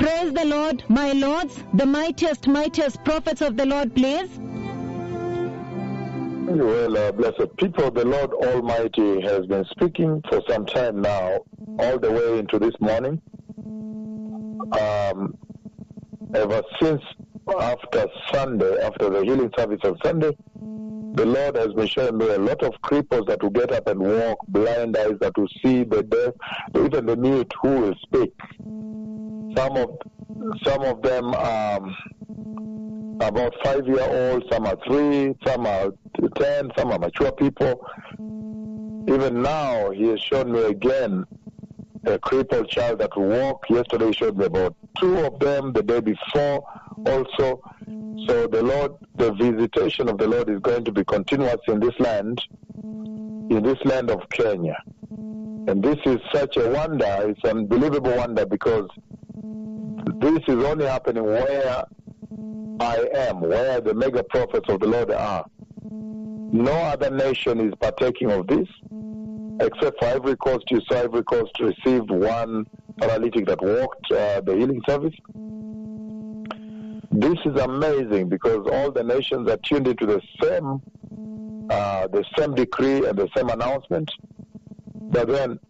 Praise the Lord, my lords, the mightiest prophets of the Lord, please. Well, blessed people, the Lord Almighty has been speaking for some time now, all the way into this morning. Ever since after Sunday, after the healing service of Sunday, the Lord has been showing me a lot of cripples that will get up and walk, blind eyes that will see, the deaf, even the mute who will speak. Some of them about 5-year-olds, some are 3, some are 10, some are mature people. Even now, he has shown me again a crippled child that will walk. Yesterday, he showed me about 2 of them, the day before also. So the visitation of the Lord is going to be continuous in this land of Kenya. And this is such a wonder, it's an unbelievable wonder, because this is only happening where I am, where the mega prophets of the Lord are. No other nation is partaking of this, except for Ivory Coast. You saw Ivory Coast received one paralytic that walked the healing service. This is amazing because all the nations are tuned into the same decree and the same announcement. But then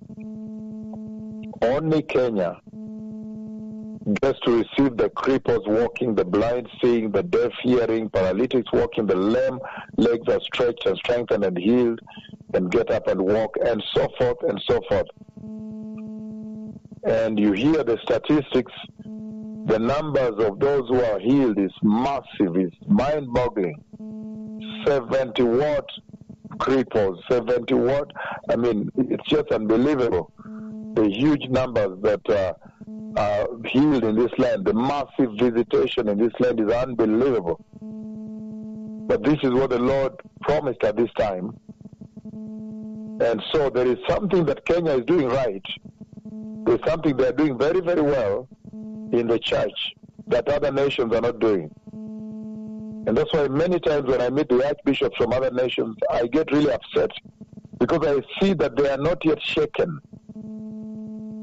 only Kenya gets to receive the cripples walking, the blind seeing, the deaf hearing, paralytics walking, the lame legs are stretched and strengthened and healed and get up and walk, and so forth and so forth. And you hear the statistics, the numbers of those who are healed is massive, it's mind-boggling. 70 what cripples, 70 what? I mean, it's just unbelievable. The huge numbers that are healed in this land, the massive visitation in this land is unbelievable. But this is what the Lord promised at this time. And so there is something that Kenya is doing right. There's something they are doing very, very well in the church that other nations are not doing. And that's why many times when I meet the archbishops from other nations, I get really upset because I see that they are not yet shaken.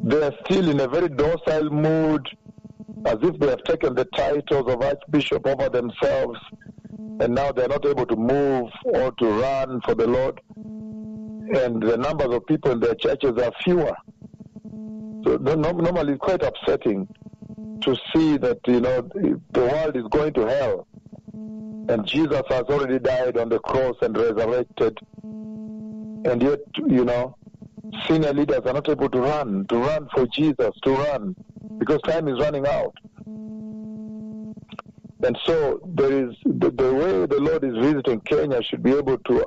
They are still in a very docile mood, as if they have taken the titles of archbishop over themselves, and now they are not able to move or to run for the Lord. And the numbers of people in their churches are fewer. So normally it's quite upsetting to see that, the world is going to hell. And Jesus has already died on the cross and resurrected. And yet, senior leaders are not able to run for Jesus, because time is running out. And so there is the way the Lord is visiting Kenya should be able to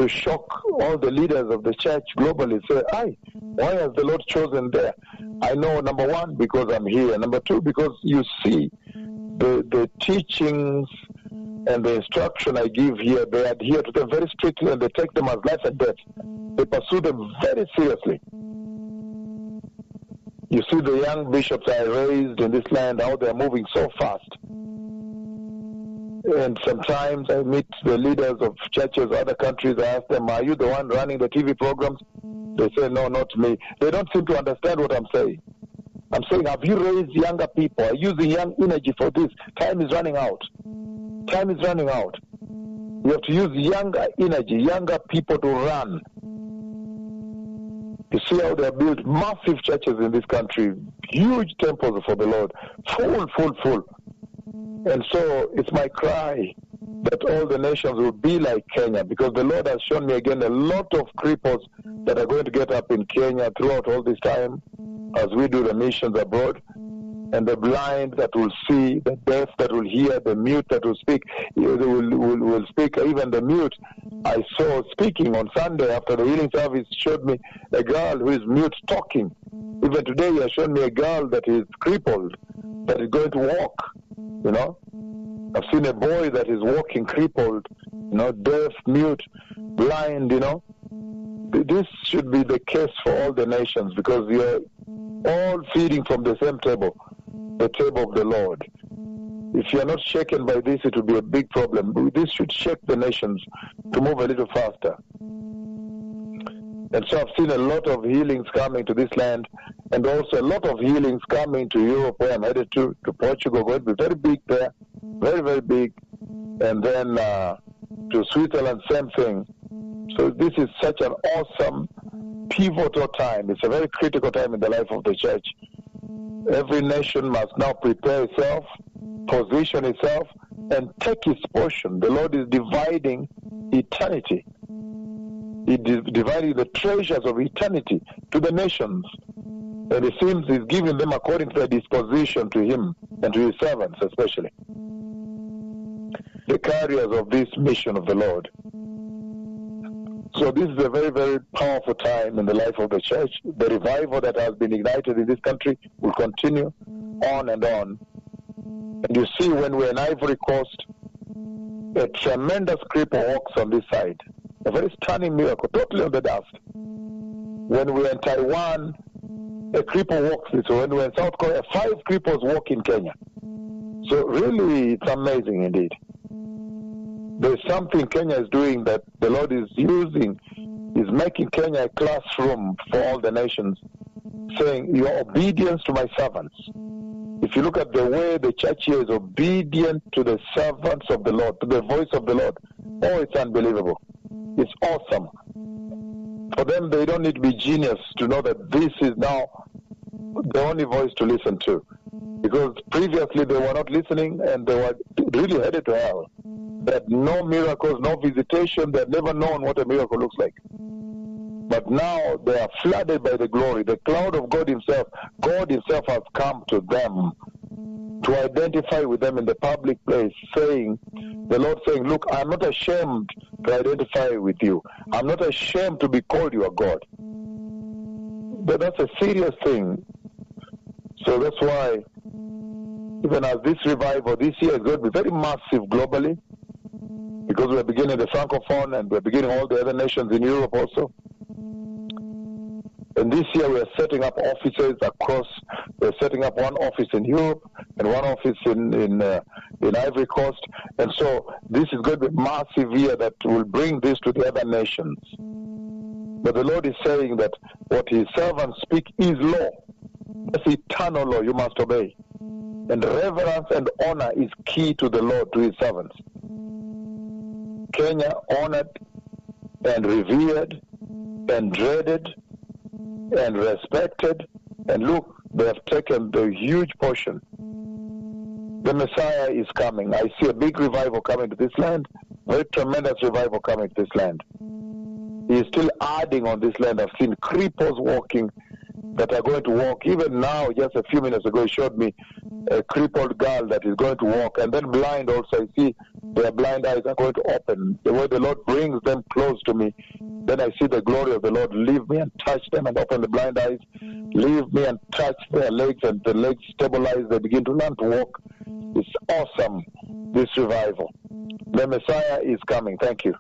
shock all the leaders of the church globally. Say, why has the Lord chosen there? I know, number one, because I'm here. Number two, because you see the teachings and the instruction I give here, they adhere to them very strictly and they take them as life and death. They pursue them very seriously. You see the young bishops I raised in this land, how they're moving so fast. And sometimes I meet the leaders of churches, other countries, I ask them, are you the one running the TV programs? They say, no, not me. They don't seem to understand what I'm saying. I'm saying, have you raised younger people? Are you using young energy for this? Time is running out. Time is running out. You have to use younger energy, younger people to run. You see how they have built massive churches in this country, huge temples for the Lord, full. And so it's my cry that all the nations will be like Kenya, because the Lord has shown me again a lot of cripples that are going to get up in Kenya throughout all this time as we do the missions abroad. And the blind that will see, the deaf that will hear, the mute that will speak, will speak. Even the mute I saw speaking on Sunday after the healing service showed me a girl who is mute talking. Even today he has shown me a girl that is crippled, that is going to walk, I've seen a boy that is walking crippled, deaf, mute, blind, This should be the case for all the nations, because we are all feeding from the same table, the table of the Lord. If you are not shaken by this, it will be a big problem. This should shake the nations to move a little faster. And so I've seen a lot of healings coming to this land, And also a lot of healings coming to Europe, where I'm headed to Portugal, going to be very big there, very, very big. And then to Switzerland, same thing. So this is such an awesome, pivotal time. It's a very critical time in the life of the church. Every nation must now prepare itself, position itself, and take its portion. The Lord is dividing eternity. He is dividing the treasures of eternity to the nations. And it seems He's giving them according to their disposition to Him and to His servants especially, the carriers of this mission of the Lord. So this is a very, very powerful time in the life of the church. The revival that has been ignited in this country will continue on and on. And you see, when we're in Ivory Coast, a tremendous cripple walks on this side. A very stunning miracle, totally on the dust. When we're in Taiwan, a cripple walks this way. When we're in South Korea, 5 cripples walk in Kenya. So really, it's amazing indeed. There's something Kenya is doing that the Lord is using, is making Kenya a classroom for all the nations, saying, your obedience to my servants. If you look at the way the church here is obedient to the servants of the Lord, to the voice of the Lord, oh, it's unbelievable. It's awesome. For them, they don't need to be genius to know that this is now the only voice to listen to. Because previously they were not listening and they were really headed to hell. They had no miracles, no visitation. They had never known what a miracle looks like. But now they are flooded by the glory. The cloud of God Himself has come to them to identify with them in the public place, saying, the Lord saying, look, I'm not ashamed to identify with you. I'm not ashamed to be called your God. But that's a serious thing. So that's why, even as this revival this year is going to be very massive globally, because we're beginning the Francophone and we're beginning all the other nations in Europe also. And this year we are setting up offices across. We're setting up one office in Europe and one office in Ivory Coast. And so this is going to be a massive year that will bring this to the other nations. But the Lord is saying that what His servants speak is law. That's eternal law you must obey. And reverence and honor is key to the Lord, to His servants. Kenya honored and revered and dreaded and respected. And look, they have taken the huge portion. The Messiah is coming. I see a big revival coming to this land, very tremendous revival coming to this land. He is still adding on this land. I've seen cripples walking that are going to walk. Even now, just a few minutes ago, he showed me a crippled girl that is going to walk. And then blind also, I see their blind eyes are going to open. The way the Lord brings them close to me, then I see the glory of the Lord leave me and touch them and open the blind eyes. Leave me and touch their legs, and the legs stabilize. They begin to learn to walk. It's awesome, this revival. The Messiah is coming. Thank you.